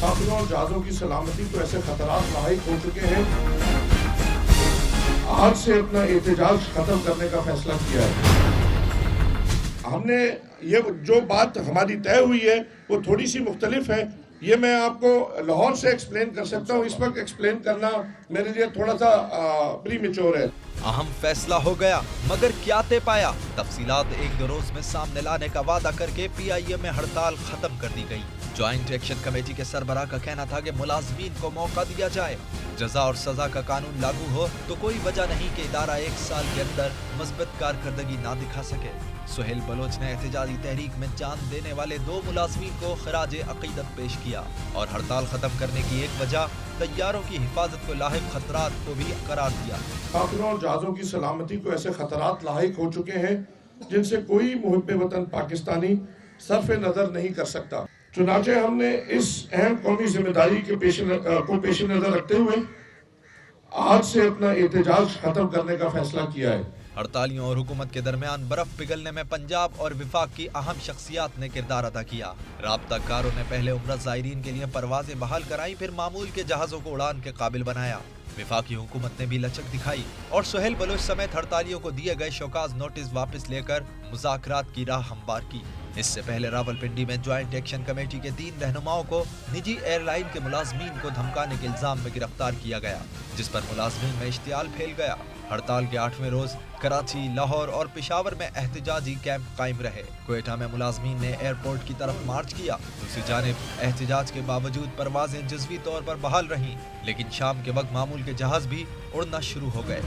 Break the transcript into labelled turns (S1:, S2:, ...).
S1: साफिरों और जहाज़ों की सलामती को ऐसे खतरात लाहिक हो चुके हैं, आज से अपना एहतजाज खत्म करने का फैसला किया है। हमने ये जो बात हमारी तय हुई है वो थोड़ी सी मुख्तलिफ है, ये मैं आपको लाहौर से एक्सप्लेन कर सकता हूँ, इस वक्त एक्सप्लेन करना मेरे लिए थोड़ा सा प्रीमेच्योर है।
S2: अहम फैसला हो गया, मगर क्या तय पाया? तफसीलात एक दो रोज में सामने लाने का वादा करके PIA में हड़ताल खत्म कर दी गई। ज्वाइंट एक्शन कमेटी के सरबराह का कहना था कि मुलाजमीन को मौका दिया जाए, जजा और सजा का कानून लागू हो तो कोई वजह नहीं कि इदारा 1 साल के अंदर मस्बत कारकर्दगी ना दिखा सके। सुहेल बलोच ने एहतजाजी तहरीक में जान देने वाले 2 मुलाजमीन को खराज अकीदत पेश किया और हड़ताल खत्म करने की एक वजह तैयारों की हिफाजत को लाहिक खतरात को भी करार दिया।
S1: साफिरों और जहाज़ों की सलामती को ऐसे खतरात लाहिक हो चुके हैं जिनसे कोई मुहिब्बे वतन पाकिस्तानी सरफ नज़र नहीं कर सकता। चुनाचे हमने इस अहम कौमी जिम्मेदारी के पेश नज़र रखते हुए आज से अपना एहतजाज खत्म करने का फैसला किया है।
S2: हड़तालियों और हुकूमत के दरमियान बर्फ पिघलने में पंजाब और विफाक की अहम शख्सियात ने किरदार अदा किया। राब्ता कारों ने पहले उम्रा ज़ायरीन के लिए परवाजें बहाल कराई, फिर मामूल के जहाज़ों को उड़ान के काबिल बनाया। विफाकी हुकूमत ने भी लचक दिखाई और सुहेल बलोच समेत हड़तालियों को दिए गए शोकाज नोटिस वापस लेकर मुज़ाकरात की राह हमवार की। इससे पहले रावलपिंडी में ज्वाइंट एक्शन कमेटी के 3 रहनुमाओं को निजी एयरलाइन के मुलाजमीन को धमकाने के इल्जाम में गिरफ्तार किया गया, जिस पर मुलाजमीन में इश्तियाल फैल गया। हड़ताल के 8वें रोज कराची, लाहौर और पेशावर में एहतजाजी कैंप कायम रहे। क्वेटा में मुलाजमीन ने एयरपोर्ट की तरफ मार्च किया। दूसरी जानिब एहतजाज के बावजूद परवाजें जज़वी तौर पर बहाल रहीं, लेकिन शाम के वक्त मामूल के जहाज भी उड़ना शुरू हो गए।